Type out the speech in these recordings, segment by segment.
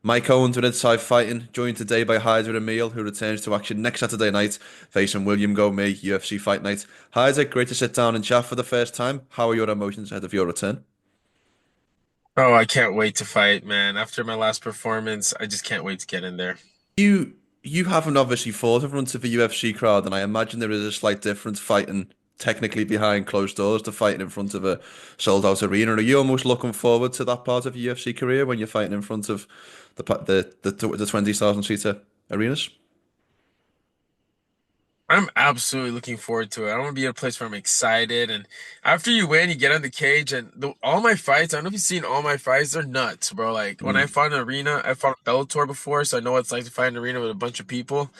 Mike Owens with Inside Fighting, joined today by Hyder Amil, who returns to action next Saturday night, facing William Gomis, UFC Fight Night. Hyder, great to sit down and chat for the first time. How are your emotions ahead of your return? Oh, I can't wait to fight, man. After my last performance, I just can't wait to get in there. You you haven't obviously fought in front of a UFC crowd, and I imagine there is a slight difference fighting technically behind closed doors to fighting in front of a sold out arena. Are you almost looking forward to that part of your UFC career when you're fighting in front of the 20,000 seater arenas? I'm absolutely looking forward to it. I want to be at a place where I'm excited. And after you win, you get on the cage, and all my fights, I don't know if you've seen all my fights, they're nuts, bro. Like when I Mm. fought in an arena, I fought Bellator before, so I know what it's like to fight in an arena with a bunch of people.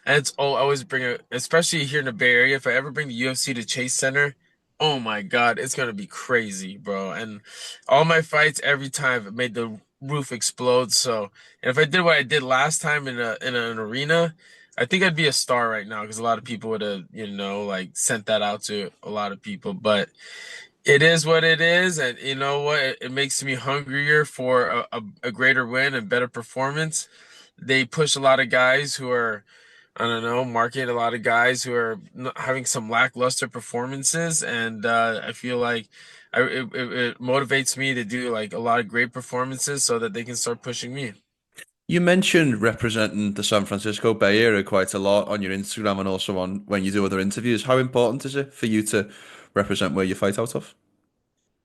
And it's I always bring it, especially here in the Bay Area. If I ever bring the UFC to Chase Center, oh my God, it's gonna be crazy, bro. And all my fights, every time, it made the roof explode. So, and if I did what I did last time in an arena, I think I'd be a star right now because a lot of people would have, like sent that out to a lot of people. But it is what it is, and you know what? It makes me hungrier for a greater win and better performance. They push a lot of guys who are, I don't know, market a lot of guys who are having some lackluster performances, and I feel like it motivates me to do like a lot of great performances so that they can start pushing me. You mentioned representing the San Francisco Bay Area quite a lot on your Instagram and also on when you do other interviews. How important is it for you to represent where you fight out of?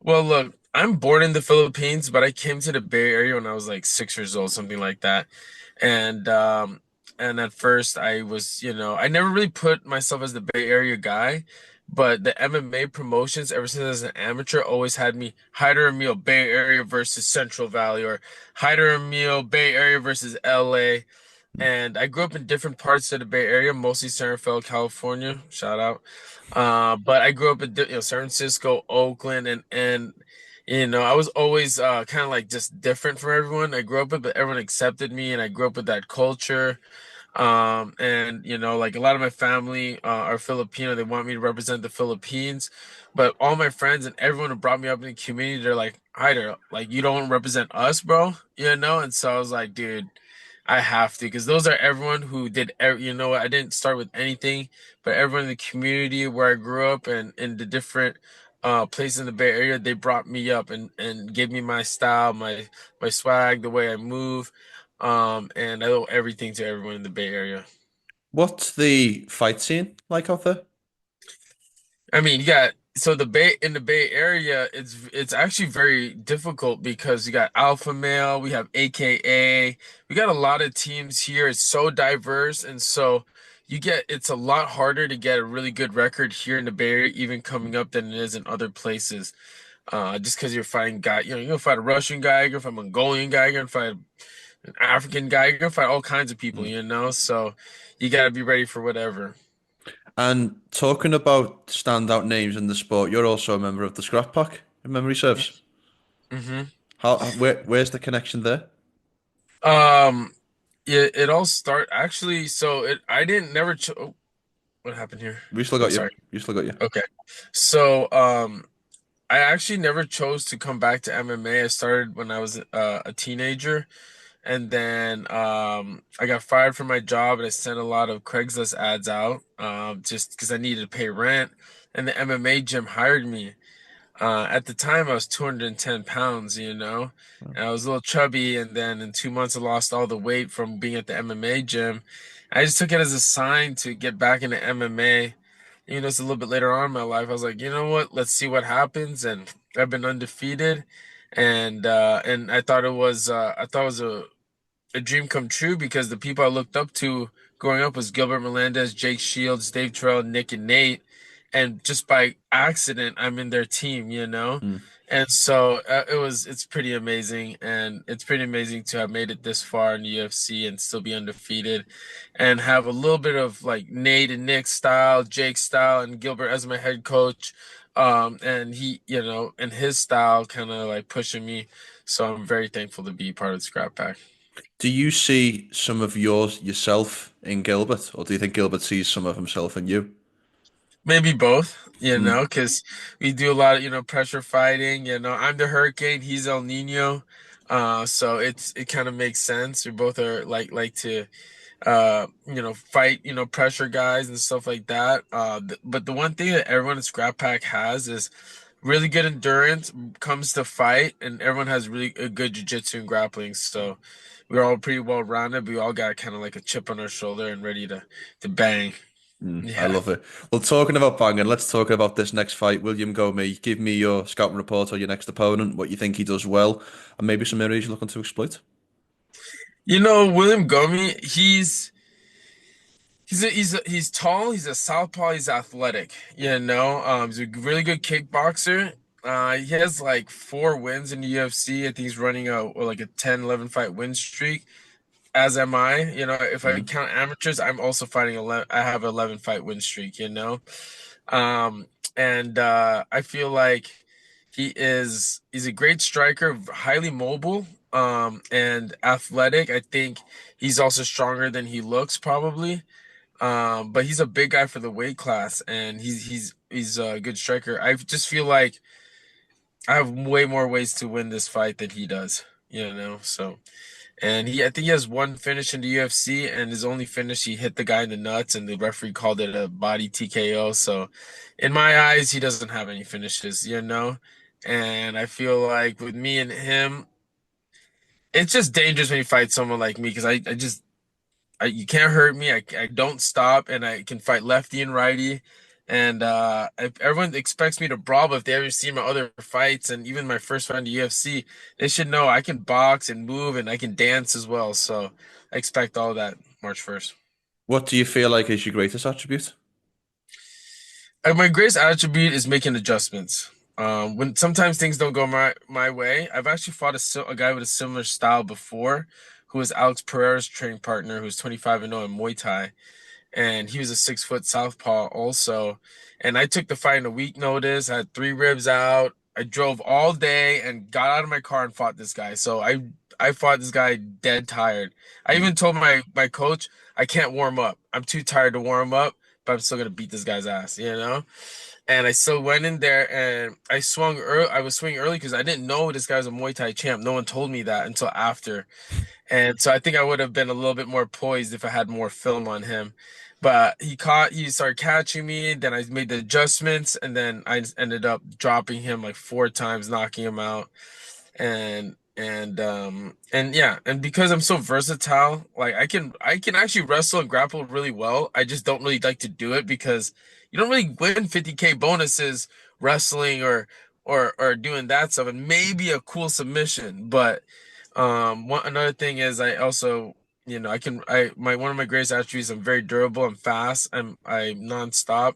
Well, look, I'm born in the Philippines, but I came to the Bay Area when I was like 6 years old, something like that. And and at first I was, I never really put myself as the Bay Area guy, but the MMA promotions ever since as an amateur always had me Hyder Amil Bay Area versus Central Valley or Hyder Amil Bay Area versus LA. And I grew up in different parts of the Bay Area, mostly San Rafael, California. Shout out. But I grew up in San Francisco, Oakland, and I was always kind of like just different from everyone. I grew up with, but everyone accepted me, and I grew up with that culture. And like a lot of my family are Filipino. They want me to represent the Philippines, but all my friends and everyone who brought me up in the community, they're like, "Hyder, like you don't represent us, bro," And so I was like, "Dude." I have to because those are everyone who did. I didn't start with anything, but everyone in the community where I grew up and in the different places in the Bay Area, they brought me up and gave me my style, my swag, the way I move, and I owe everything to everyone in the Bay Area. What's the fight scene like out there? I mean, you got so the Bay in the Bay Area, it's actually very difficult because you got Alpha Male, we have AKA, we got a lot of teams here. It's so diverse, and so it's a lot harder to get a really good record here in the Bay Area, even coming up than it is in other places. Just because you're fighting you're gonna fight a Russian guy, you're gonna fight a Mongolian guy, you're gonna fight an African guy, you're gonna fight all kinds of people, Mm. So you gotta be ready for whatever. And talking about standout names in the sport, you're also a member of the Scrap Pack, if memory serves. Mm-hmm. Where's the connection there? Um, it all start actually. So it I didn't never oh, what happened here? We still Oh, got you. sorry. You still got you. Okay. So I actually never chose to come back to MMA. I started when I was a teenager, and then I got fired from my job, and I sent a lot of Craigslist ads out just because I needed to pay rent, and the MMA gym hired me. At the time, I was 210 pounds, and I was a little chubby. And then in 2 months, I lost all the weight from being at the MMA gym. I just took it as a sign to get back into MMA. It's a little bit later on in my life. I was like, you know what? Let's see what happens. And I've been undefeated, and I thought it was a dream come true because the people I looked up to growing up was Gilbert Melendez, Jake Shields, Dave Terrell, Nick, and Nate. And just by accident, I'm in their team. Mm. And so it's pretty amazing. And it's pretty amazing to have made it this far in the UFC and still be undefeated and have a little bit of like Nate and Nick style, Jake style, and Gilbert as my head coach. And and his style kind of like pushing me. So I'm very thankful to be part of the Scrap Pack. Do you see some of yourself in Gilbert, or do you think Gilbert sees some of himself in you? Maybe both, Mm. because we do a lot of, pressure fighting. I'm the hurricane, he's El Nino. So it kind of makes sense. We both are like to fight, pressure guys and stuff like that. But the one thing that everyone in Scrap Pack has is really good endurance comes to fight, and everyone has really a good jiu-jitsu and grappling. So we're all pretty well rounded. But we all got kind of like a chip on our shoulder and ready to bang. I Yeah. love it. Well, talking about banging, let's talk about this next fight. William Gomis, give me your scouting report on your next opponent, what you think he does well, and maybe some areas you're looking to exploit. William Gomi, he's tall, he's a southpaw, he's athletic. He's a really good kickboxer. He has like 4 wins in the UFC. I think he's running like a 10, 11 fight win streak. As am I. If I Mhm. count amateurs, I'm also fighting 11. I have 11 fight win streak. Um, and I feel like he's a great striker, highly mobile, and athletic. I think he's also stronger than he looks, probably. But he's a big guy for the weight class, and he's a good striker. I just feel like I have way more ways to win this fight than he does. So. And I think he has one finish in the UFC, and his only finish, he hit the guy in the nuts, and the referee called it a body TKO. So, in my eyes, he doesn't have any finishes. And I feel like with me and him, it's just dangerous when you fight someone like me because you can't hurt me. I don't stop, and I can fight lefty and righty. And everyone expects me to brawl, but if they ever see my other fights and even my first fight in the UFC, they should know I can box and move and I can dance as well. So I expect all that March 1st. What do you feel like is your greatest attribute? My greatest attribute is making adjustments. When sometimes things don't go my way, I've actually fought a guy with a similar style before, who was Alex Pereira's training partner, who's 25-0 in Muay Thai. And he was a 6 foot southpaw also. And I took the fight in a week notice. I had 3 ribs out. I drove all day and got out of my car and fought this guy. So I fought this guy dead tired. I Mm. even told my coach I can't warm up. I'm too tired to warm up, but I'm still gonna beat this guy's ass. And I still went in there and I swung early. I was swinging early because I didn't know this guy was a Muay Thai champ. No one told me that until after. And so I think I would have been a little bit more poised if I had more film on him. But he started catching me. Then I made the adjustments, and then I ended up dropping him like 4 times, knocking him out. And yeah, and because I'm so versatile, like I can actually wrestle and grapple really well. I just don't really like to do it because you don't really win 50K bonuses wrestling or doing that stuff, and maybe a cool submission, but. Another thing is I also, I can I my one of my greatest attributes, I'm very durable, I'm fast, I'm nonstop.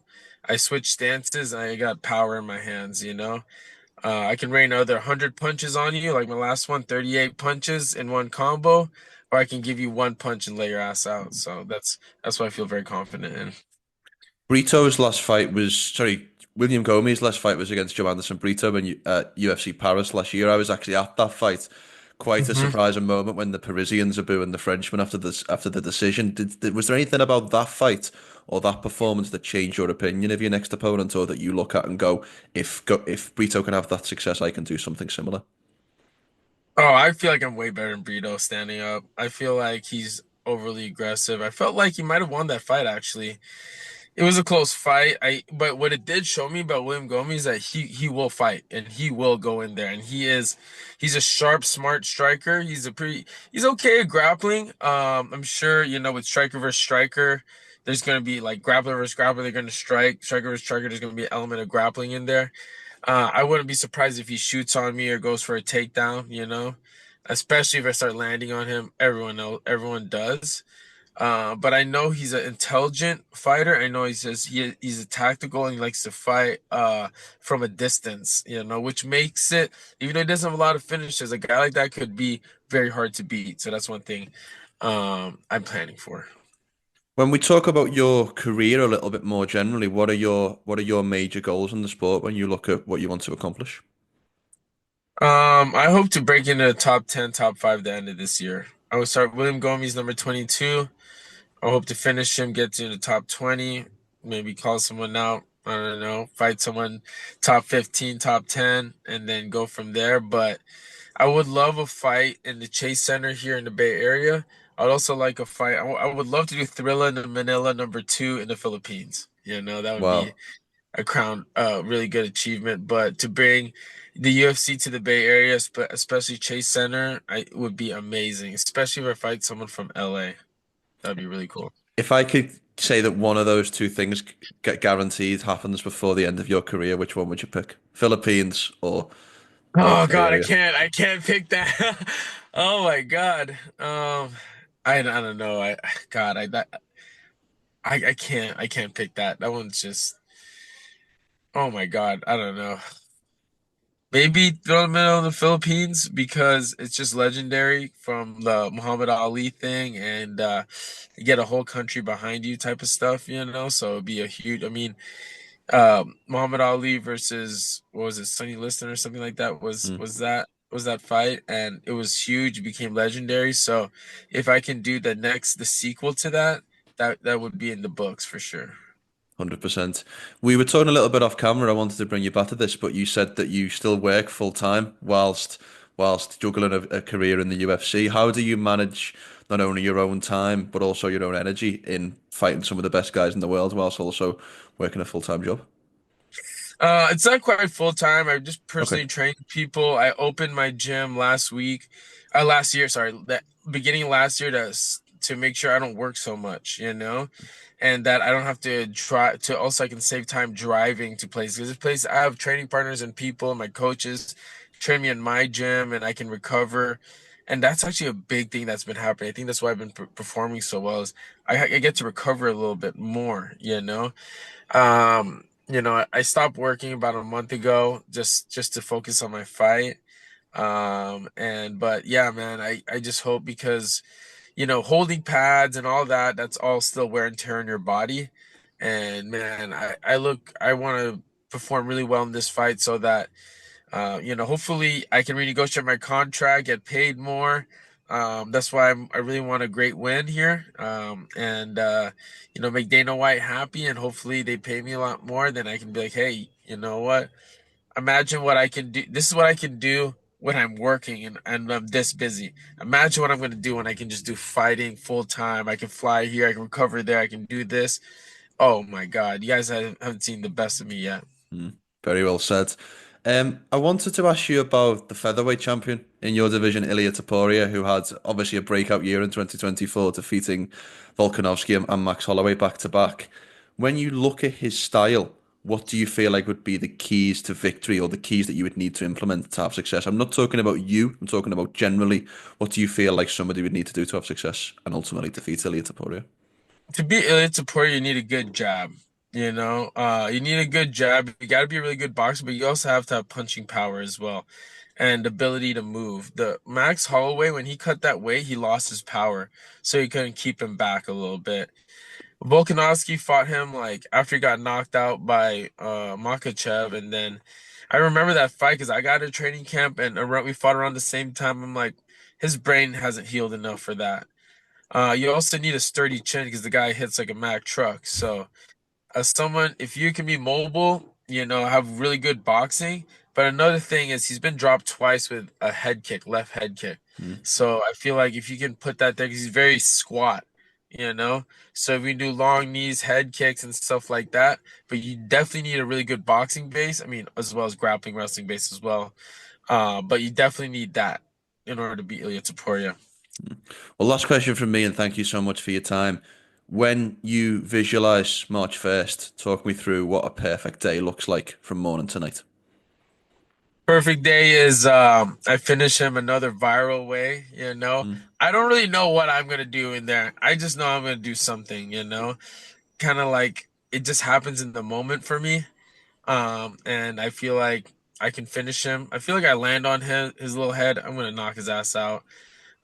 I switch stances and I got power in my hands. I can rain another 100 punches on you, like my last one, 38 punches in one combo, or I can give you one punch and lay your ass out. So that's what I feel very confident in. Brito's last fight was, sorry, William Gomis' last fight was against Joanderson Brito in UFC Paris last year. I was actually at that fight. Quite a Mhm. surprising moment when the Parisians are booing the Frenchman after the decision. Was there anything about that fight or that performance that changed your opinion of your next opponent, or that you look at and go, if Brito can have that success, I can do something similar? Oh, I feel like I'm way better than Brito standing up. I feel like he's overly aggressive. I felt like he might have won that fight actually. It was a close fight. But what it did show me about William Gomis is that he will fight and he will go in there and he's a sharp, smart striker. He's okay at grappling. I'm sure with striker versus striker, there's gonna be like grappler versus grappler. They're gonna strike striker versus striker. There's gonna be an element of grappling in there. I wouldn't be surprised if he shoots on me or goes for a takedown. Especially if I start landing on him. Everyone does. But I know he's an intelligent fighter. I know he's a tactical and he likes to fight from a distance, which makes it, even though he doesn't have a lot of finishes, a guy like that could be very hard to beat. So that's one thing I'm planning for. When we talk about your career a little bit more generally, what are your major goals in the sport when you look at what you want to accomplish? I hope to break into the top 10, top five at the end of this year. I will start William Gomes, number 22. I hope to finish him, get to the top 20, maybe call someone out. I don't know, fight someone top 15, top 10, and then go from there. But I would love a fight in the Chase Center here in the Bay Area. I'd also like a fight. I would love to do Thrilla in Manila #2 in the Philippines. That would be Wow. a crown, really good achievement. But to bring the UFC to the Bay Area, especially Chase Center, would be amazing. Especially if I fight someone from LA, that'd be really cool. If I could say that one of those two things get guaranteed happens before the end of your career, which one would you pick? Philippines or Oh Bay God, Area? I can't pick that. Oh my God. I don't know. God, I can't pick that. That one's just, oh my God, I don't know. Maybe throw them in the Philippines because it's just legendary from the Muhammad Ali thing, and you get a whole country behind you type of stuff. So it'd be a huge, I mean, Muhammad Ali versus, what was it, Sonny Liston or something like that Mm, was that fight, and it was huge, it became legendary. So if I can do the sequel to that, that would be in the books for sure. 100%. We were talking a little bit off camera. I wanted to bring you back to this, but you said that you still work full time whilst juggling a career in the UFC. How do you manage not only your own time but also your own energy in fighting some of the best guys in the world whilst also working a full-time job? It's not quite full time. I just Okay. personally train people. I opened my gym last year, sorry, that beginning last year to make sure I don't work so much, and that I don't have to try to also I can save time driving to places. Because this place I have training partners and people, my coaches train me in my gym, and I can recover. And that's actually a big thing that's been happening. I think that's why I've been performing so well is I get to recover a little bit more. I stopped working about a month ago just to focus on my fight. And but yeah, man, I just hope because holding pads and all that, that's all still wear and tear on your body. And man, I want to perform really well in this fight so that hopefully I can renegotiate my contract, get paid more. That's why I really want a great win here. And make Dana White happy, and hopefully they pay me a lot more. Then I can be like, hey, you know what? Imagine what I can do. This is what I can do when I'm working and I'm this busy. Imagine what I'm going to do when I can just do fighting full time. I can fly here, I can recover there, I can do this. Oh my God, you guys haven't seen the best of me yet. Mm, very well said. I wanted to ask you about the featherweight champion in your division, Ilia Topuria, who had obviously a breakout year in 2024, defeating Volkanovski and Max Holloway back to back. When you look at his style, what do you feel like would be the keys to victory or the keys that you would need to implement to have success? I'm not talking about you, I'm talking about generally. What do you feel like somebody would need to do to have success and ultimately defeat Ilia Topuria? To be elite support, you need a good jab. You need a good jab. You got to be a really good boxer, but you also have to have punching power as well, and ability to move. The Max Holloway, when he cut that weight, he lost his power, so he couldn't keep him back a little bit. Volkanovski fought him like after he got knocked out by Makachev, and then I remember that fight because I got a training camp and we fought around the same time. I'm like, his brain hasn't healed enough for that. You also need a sturdy chin because the guy hits like a Mack truck. So, as someone, if you can be mobile, have really good boxing. But another thing is he's been dropped twice with a head kick, left head kick. Mm. So I feel like if you can put that there, because he's very squat, you know. So if you do long knees, head kicks, and stuff like that, but you definitely need a really good boxing base. I mean, as well as grappling, wrestling base as well. But you definitely need that in order to beat Ilia Topuria. Well, last question from me, and thank you so much for your time. When you visualize March 1st, talk me through what a perfect day looks like from morning to night. Perfect day is I finish him another viral way. Mm. I don't really know what I'm gonna do in there. I just know I'm gonna do something. Kind of like it just happens in the moment for me. And I feel like I can finish him. I feel like I land on his little head. I'm gonna knock his ass out.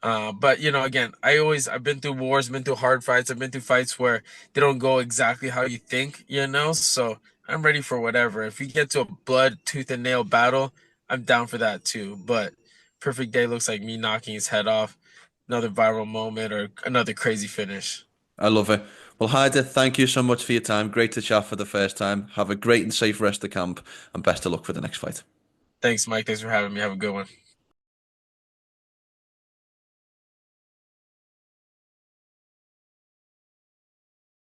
But again, I've been through wars, been through hard fights, I've been through fights where they don't go exactly how you think. So I'm ready for whatever. If we get to a blood, tooth and nail battle, I'm down for that too. But perfect day looks like me knocking his head off, another viral moment or another crazy finish. I love it. Well, Hyder, thank you so much for your time. Great to chat for the first time. Have a great and safe rest of camp, and best of luck for the next fight. Thanks, Mike. Thanks for having me. Have a good one.